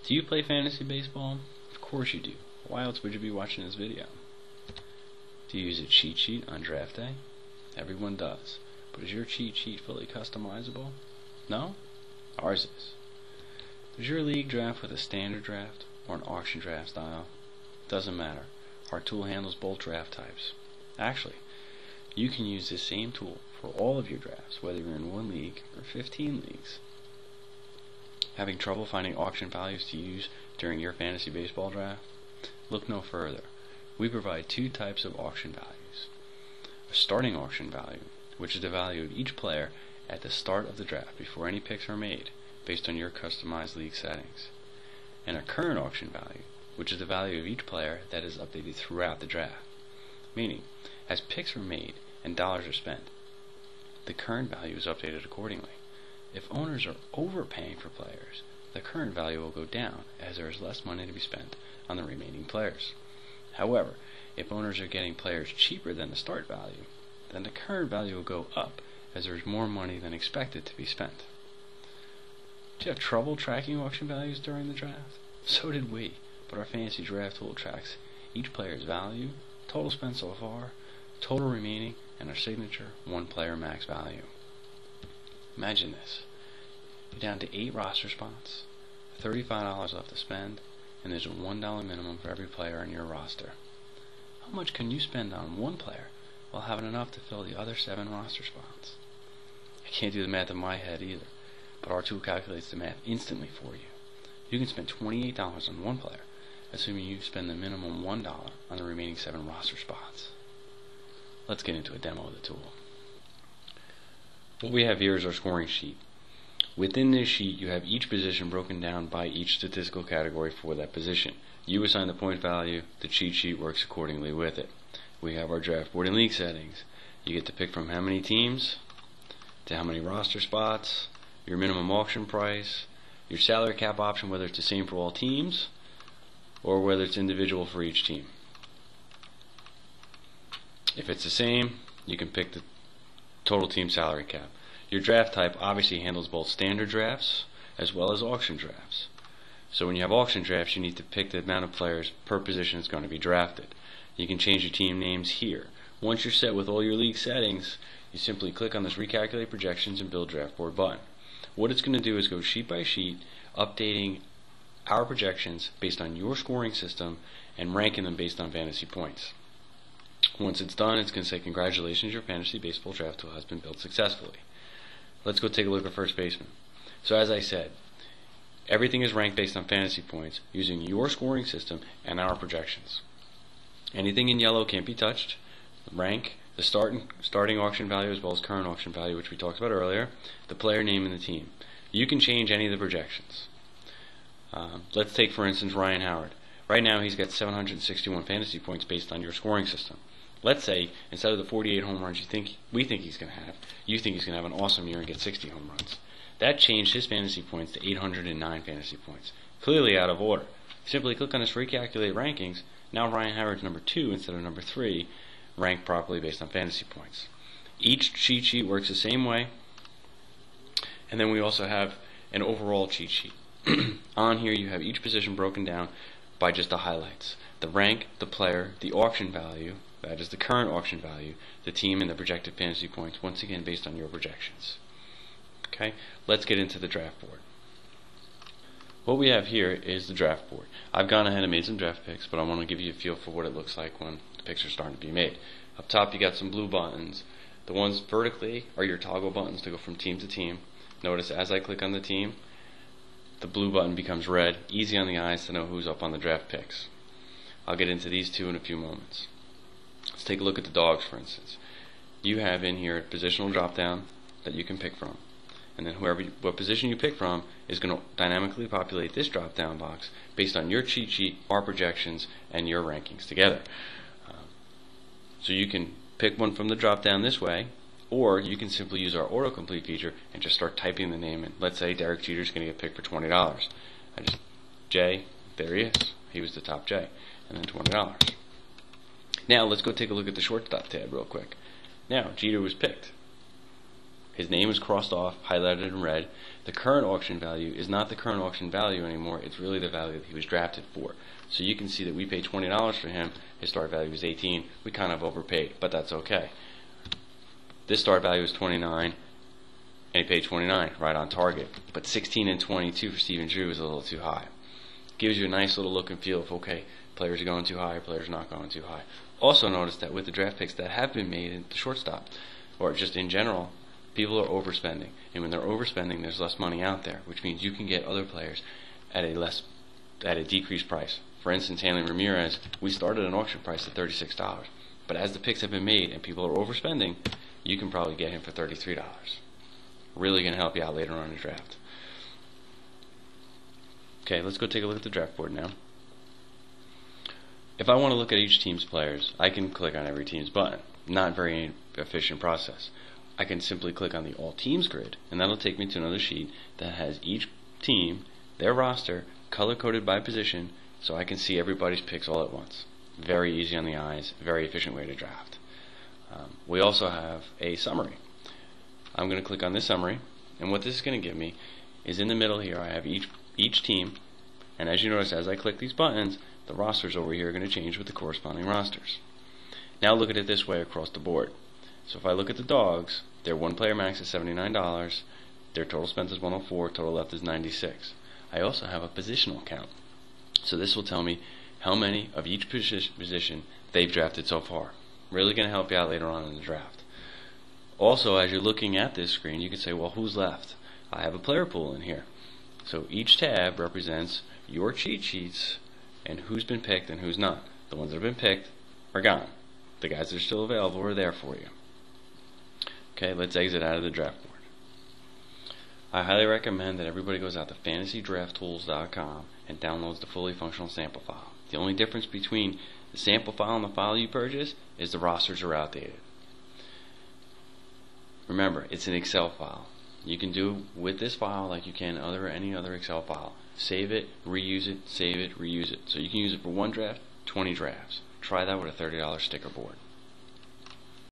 Do you play fantasy baseball? Of course you do. Why else would you be watching this video? Do you use a cheat sheet on draft day? Everyone does. But is your cheat sheet fully customizable? No? Ours is. Does your league draft with a standard draft or an auction draft style? Doesn't matter. Our tool handles both draft types. Actually, you can use this same tool for all of your drafts, whether you're in 1 league or 15 leagues. Having trouble finding auction values to use during your fantasy baseball draft? Look no further. We provide 2 types of auction values. A starting auction value, which is the value of each player at the start of the draft before any picks are made, based on your customized league settings. And a current auction value, which is the value of each player that is updated throughout the draft. Meaning, as picks are made and dollars are spent, the current value is updated accordingly. If owners are overpaying for players, the current value will go down as there is less money to be spent on the remaining players. However, if owners are getting players cheaper than the start value, then the current value will go up as there is more money than expected to be spent. Do you have trouble tracking auction values during the draft? So did we, but our fantasy draft tool tracks each player's value, total spent so far, total remaining, and our signature 1 player max value. Imagine this. You're down to 8 roster spots, $35 left to spend, and there's a $1 minimum for every player in your roster. How much can you spend on 1 player while having enough to fill the other 7 roster spots? I can't do the math in my head either, but our tool calculates the math instantly for you. You can spend $28 on 1 player, assuming you spend the minimum $1 on the remaining 7 roster spots. Let's get into a demo of the tool. What we have here is our scoring sheet. Within this sheet, you have each position broken down by each statistical category for that position. You assign the point value, the cheat sheet works accordingly with it. We have our draft board and league settings. You get to pick from how many teams, to how many roster spots, your minimum auction price, your salary cap option, whether it's the same for all teams, or whether it's individual for each team. If it's the same, you can pick the total team salary cap. Your draft type obviously handles both standard drafts as well as auction drafts. So when you have auction drafts, you need to pick the amount of players per position that's going to be drafted. You can change your team names here. Once you're set with all your league settings, you simply click on this Recalculate Projections and Build Draft Board button. What it's going to do is go sheet by sheet, updating our projections based on your scoring system and ranking them based on fantasy points. Once it's done, it's going to say, congratulations, your fantasy baseball draft tool has been built successfully. Let's go take a look at first baseman. So as I said, everything is ranked based on fantasy points using your scoring system and our projections. Anything in yellow can't be touched. Rank, the starting auction value as well as current auction value, which we talked about earlier, the player name and the team. You can change any of the projections. Let's take, for instance, Ryan Howard. Right now he's got 761 fantasy points based on your scoring system. Let's say instead of the 48 home runs we think he's going to have, you think he's going to have an awesome year and get 60 home runs. That changed his fantasy points to 809 fantasy points. Clearly out of order. Simply click on this Recalculate Rankings. Now Ryan Howard's number 2 instead of number 3, ranked properly based on fantasy points. Each cheat sheet works the same way. And then we also have an overall cheat sheet. On here you have each position broken down by just the highlights. The rank, the player, the auction value, that is the current auction value, the team, and the projected fantasy points, once again based on your projections. Okay, let's get into the draft board. What we have here is the draft board. I've gone ahead and made some draft picks, but I want to give you a feel for what it looks like when the picks are starting to be made. Up top you got some blue buttons. The ones vertically are your toggle buttons to go from team to team. Notice as I click on the team, the blue button becomes red, easy on the eyes to know who's up on the draft picks. I'll get into these two in a few moments. Let's take a look at the dogs, for instance. You have in here a positional drop down that you can pick from. And then what position you pick from is going to dynamically populate this drop down box based on your cheat sheet, our projections, and your rankings together. So you can pick one from the drop down this way, or you can simply use our autocomplete feature and just start typing the name in. Let's say Derek Jeter's going to get picked for $20. J, there he is. He was the top J. And then $20. Now let's go take a look at the shortstop tab real quick. Now Jeter was picked. His name is crossed off, highlighted in red. The current auction value is not the current auction value anymore. It's really the value that he was drafted for. So you can see that we paid $20 for him. His start value was 18. We kind of overpaid, but that's okay. This start value is 29, and he paid 29, right on target. But 16 and 22 for Stephen Drew is a little too high. Gives you a nice little look and feel of, okay, players are going too high, players are not going too high. Also notice that with the draft picks that have been made in the shortstop, or just in general, people are overspending. And when they're overspending, there's less money out there, which means you can get other players at a decreased price. For instance, Hanley Ramirez, we started an auction price at $36. But as the picks have been made and people are overspending, you can probably get him for $33. Really going to help you out later on in the draft. Okay, let's go take a look at the draft board now. If I want to look at each team's players, I can click on every team's button. Not very efficient process. I can simply click on the All Teams grid, and that'll take me to another sheet that has each team, their roster, color-coded by position, so I can see everybody's picks all at once. Very easy on the eyes, very efficient way to draft. We also have a summary. I'm going to click on this summary, and what this is going to give me is in the middle here I have each team, and as you notice as I click these buttons, the rosters over here are going to change with the corresponding rosters. Now look at it this way across the board. So if I look at the Dogs, their one player max is $79, their total spent is $104, total left is $96. I also have a positional count. So this will tell me how many of each position they've drafted so far. Really going to help you out later on in the draft. Also, as you're looking at this screen, you can say, well, who's left? I have a player pool in here. So each tab represents your cheat sheets and who's been picked and who's not. The ones that have been picked are gone. The guys that are still available are there for you. Okay, let's exit out of the draft board. I highly recommend that everybody goes out to FantasyDraftTools.com and downloads the fully functional sample file. The only difference between the sample file and the file you purchase is the rosters are outdated. Remember, it's an Excel file. You can do with this file like you can any other Excel file. Save it, reuse it, save it, reuse it. So you can use it for one draft, 20 drafts. Try that with a $30 sticker board.